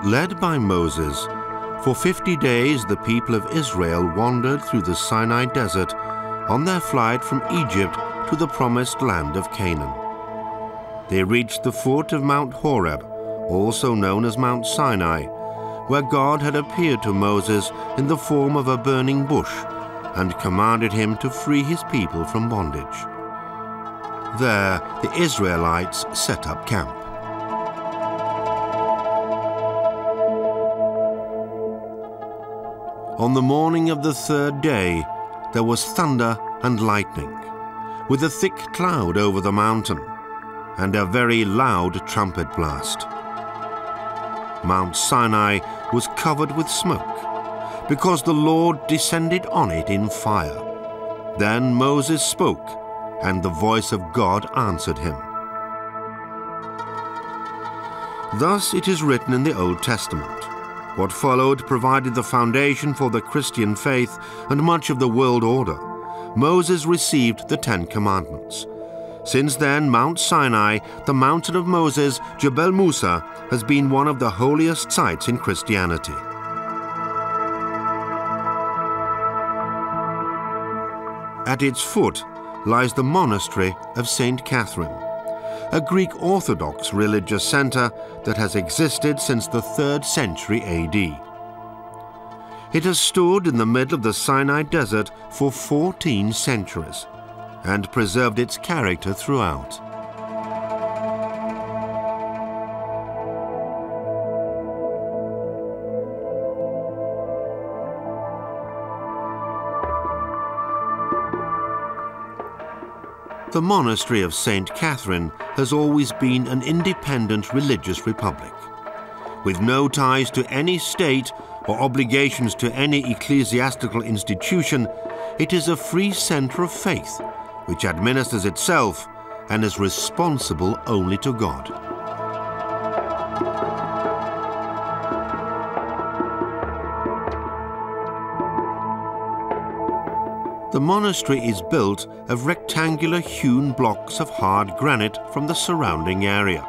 Led by Moses, for 50 days the people of Israel wandered through the Sinai desert on their flight from Egypt to the promised land of Canaan. They reached the foot of Mount Horeb, also known as Mount Sinai, where God had appeared to Moses in the form of a burning bush and commanded him to free his people from bondage. There, the Israelites set up camp. On the morning of the third day, there was thunder and lightning, with a thick cloud over the mountain, and a very loud trumpet blast. Mount Sinai was covered with smoke, because the Lord descended on it in fire. Then Moses spoke, and the voice of God answered him. Thus it is written in the Old Testament. What followed provided the foundation for the Christian faith and much of the world order. Moses received the Ten Commandments. Since then, Mount Sinai, the mountain of Moses, Jebel Musa, has been one of the holiest sites in Christianity. At its foot lies the Monastery of St. Catherine, a Greek Orthodox religious center that has existed since the 3rd century AD. It has stood in the middle of the Sinai desert for 14 centuries and preserved its character throughout. The Monastery of St. Catherine has always been an independent religious republic. With no ties to any state or obligations to any ecclesiastical institution, it is a free center of faith, which administers itself and is responsible only to God. The monastery is built of rectangular hewn blocks of hard granite from the surrounding area.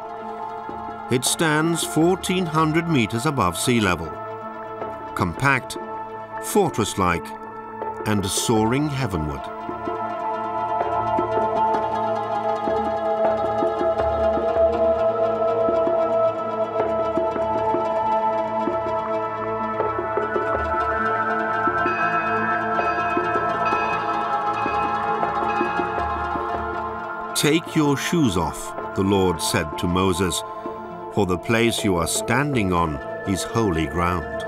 It stands 1,400 meters above sea level, compact, fortress-like, and soaring heavenward. Take your shoes off, the Lord said to Moses, for the place you are standing on is holy ground.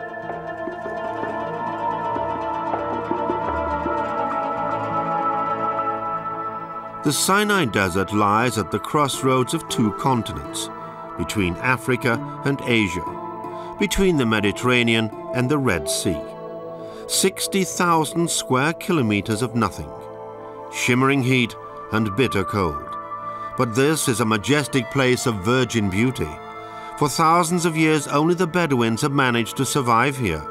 The Sinai Desert lies at the crossroads of 2 continents, between Africa and Asia, between the Mediterranean and the Red Sea. 60,000 square kilometers of nothing, shimmering heat and bitter cold. But this is a majestic place of virgin beauty. For thousands of years, only the Bedouins have managed to survive here.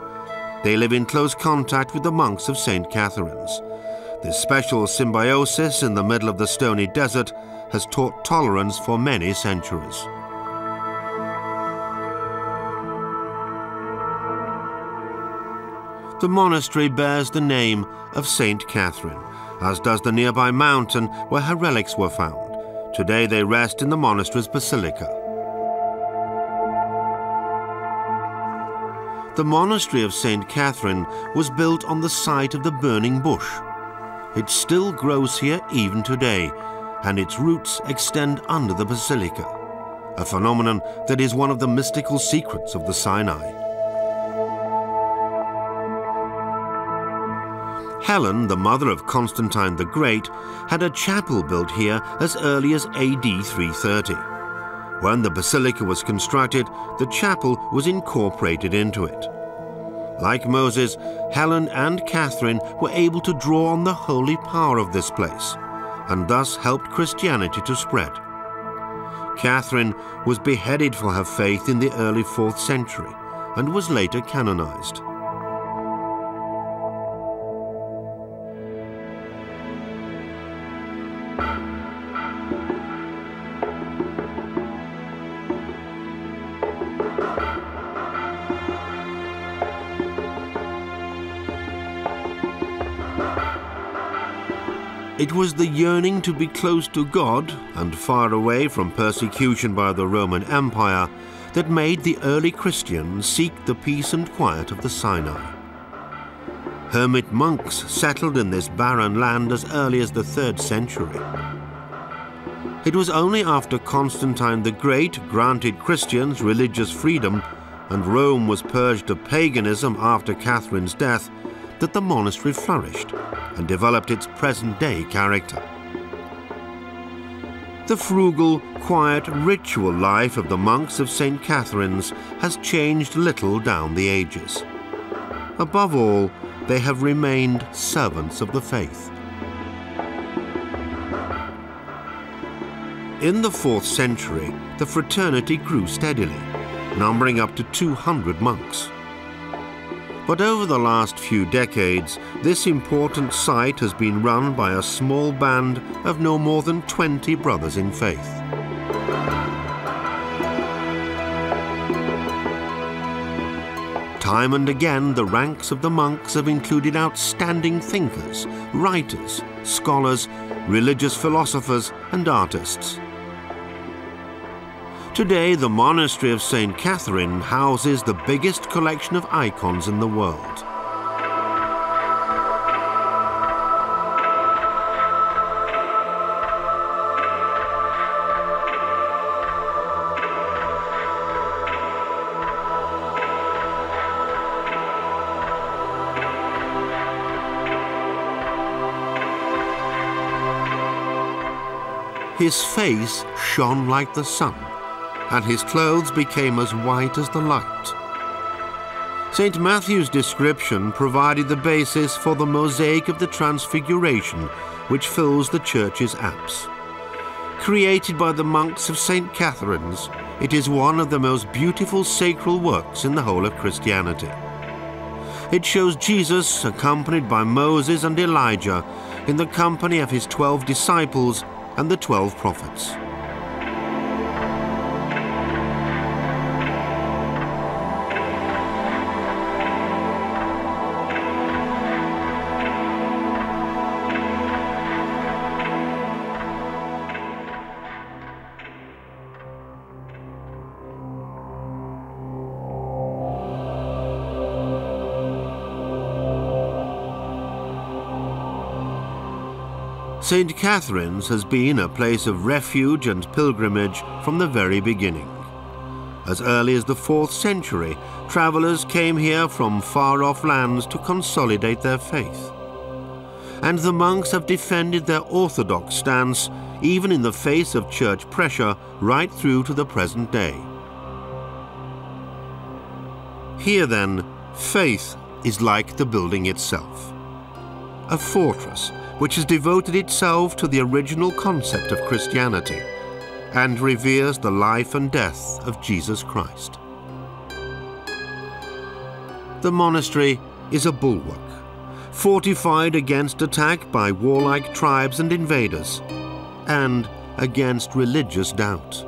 They live in close contact with the monks of St. Catherine's. This special symbiosis in the middle of the stony desert has taught tolerance for many centuries. The monastery bears the name of St. Catherine, as does the nearby mountain where her relics were found. Today they rest in the monastery's basilica. The monastery of St. Catherine was built on the site of the burning bush. It still grows here even today, and its roots extend under the basilica, a phenomenon that is one of the mystical secrets of the Sinai. Helen, the mother of Constantine the Great, had a chapel built here as early as AD 330. When the basilica was constructed, the chapel was incorporated into it. Like Moses, Helen and Catherine were able to draw on the holy power of this place, and thus helped Christianity to spread. Catherine was beheaded for her faith in the early 4th century, and was later canonized. It was the yearning to be close to God and far away from persecution by the Roman Empire that made the early Christians seek the peace and quiet of the Sinai. Hermit monks settled in this barren land as early as the 3rd century. It was only after Constantine the Great granted Christians religious freedom and Rome was purged of paganism after Catherine's death that the monastery flourished and developed its present-day character. The frugal, quiet, ritual life of the monks of St. Catherine's has changed little down the ages. Above all, they have remained servants of the faith. In the 4th century, the fraternity grew steadily, numbering up to 200 monks. But over the last few decades, this important site has been run by a small band of no more than 20 brothers in faith. Time and again, the ranks of the monks have included outstanding thinkers, writers, scholars, religious philosophers, and artists. Today, the Monastery of St. Catherine houses the biggest collection of icons in the world. His face shone like the sun, and his clothes became as white as the light. St. Matthew's description provided the basis for the mosaic of the Transfiguration, which fills the church's apse. Created by the monks of St. Catherine's, it is one of the most beautiful sacral works in the whole of Christianity. It shows Jesus accompanied by Moses and Elijah in the company of his 12 disciples and the 12 prophets. St. Catherine's has been a place of refuge and pilgrimage from the very beginning. As early as the 4th century, travellers came here from far-off lands to consolidate their faith. And the monks have defended their orthodox stance even in the face of church pressure right through to the present day. Here then, faith is like the building itself, a fortress which has devoted itself to the original concept of Christianity and reveres the life and death of Jesus Christ. The monastery is a bulwark, fortified against attack by warlike tribes and invaders, and against religious doubt.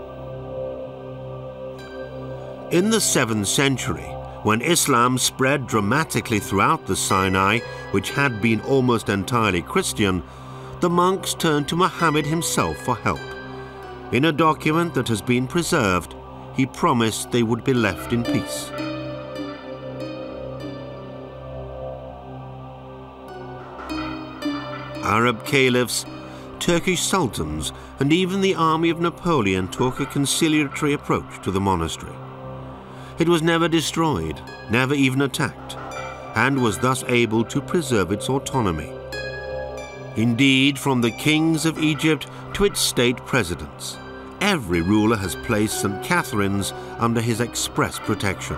In the 7th century, when Islam spread dramatically throughout the Sinai, which had been almost entirely Christian, the monks turned to Muhammad himself for help. In a document that has been preserved, he promised they would be left in peace. Arab caliphs, Turkish sultans, and even the army of Napoleon took a conciliatory approach to the monastery. It was never destroyed, never even attacked, and was thus able to preserve its autonomy. Indeed, from the kings of Egypt to its state presidents, every ruler has placed St. Catherine's under his express protection.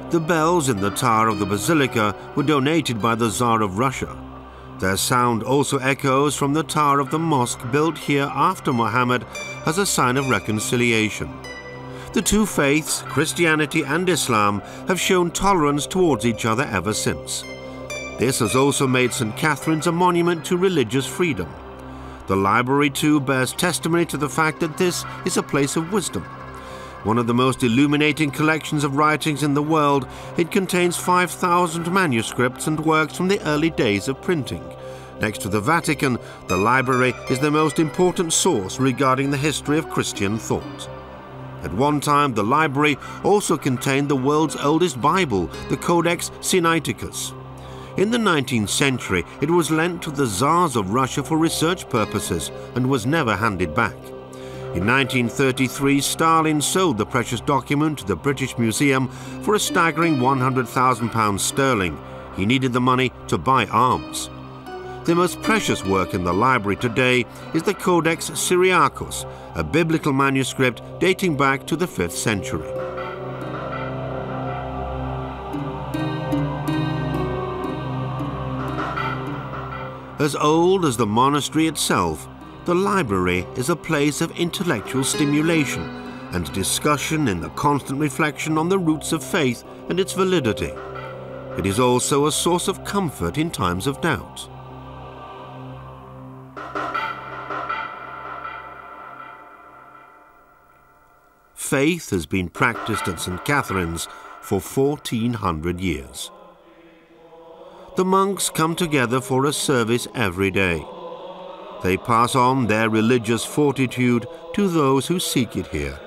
The bells in the tower of the Basilica were donated by the Tsar of Russia. Their sound also echoes from the tower of the mosque built here after Muhammad as a sign of reconciliation. The two faiths, Christianity and Islam, have shown tolerance towards each other ever since. This has also made St. Catherine's a monument to religious freedom. The library too bears testimony to the fact that this is a place of wisdom, One of the most illuminating collections of writings in the world, it contains 5,000 manuscripts and works from the early days of printing. Next to the Vatican, the library is the most important source regarding the history of Christian thought. At one time, the library also contained the world's oldest Bible, the Codex Sinaiticus. In the 19th century, it was lent to the Tsars of Russia for research purposes and was never handed back. In 1933, Stalin sold the precious document to the British Museum for a staggering £100,000 sterling. He needed the money to buy arms. The most precious work in the library today is the Codex Syriacus, a biblical manuscript dating back to the 5th century. As old as the monastery itself, the library is a place of intellectual stimulation and discussion in the constant reflection on the roots of faith and its validity. It is also a source of comfort in times of doubt. Faith has been practiced at St. Catherine's for 1,400 years. The monks come together for a service every day. They pass on their religious fortitude to those who seek it here.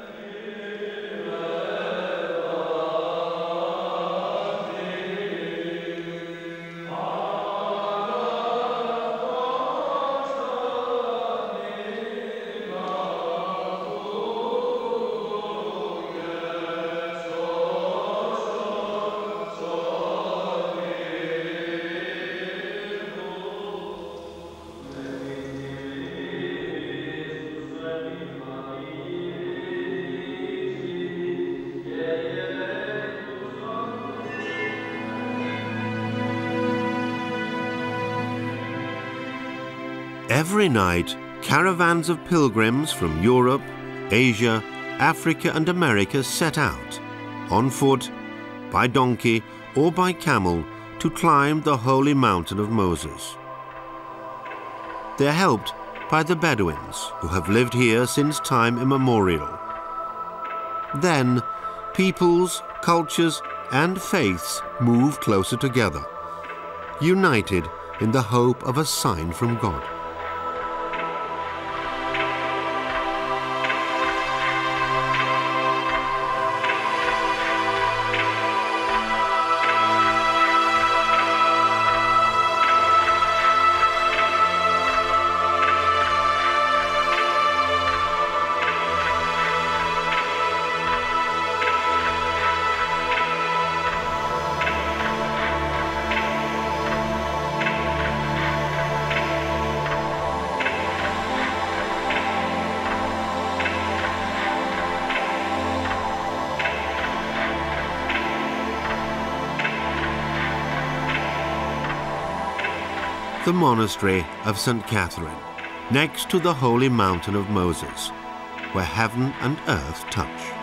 Every night, caravans of pilgrims from Europe, Asia, Africa and America set out, on foot, by donkey or by camel, to climb the holy mountain of Moses. They are helped by the Bedouins, who have lived here since time immemorial. Then, peoples, cultures and faiths move closer together, united in the hope of a sign from God. The Monastery of St. Catherine, next to the holy mountain of Moses, where heaven and earth touch.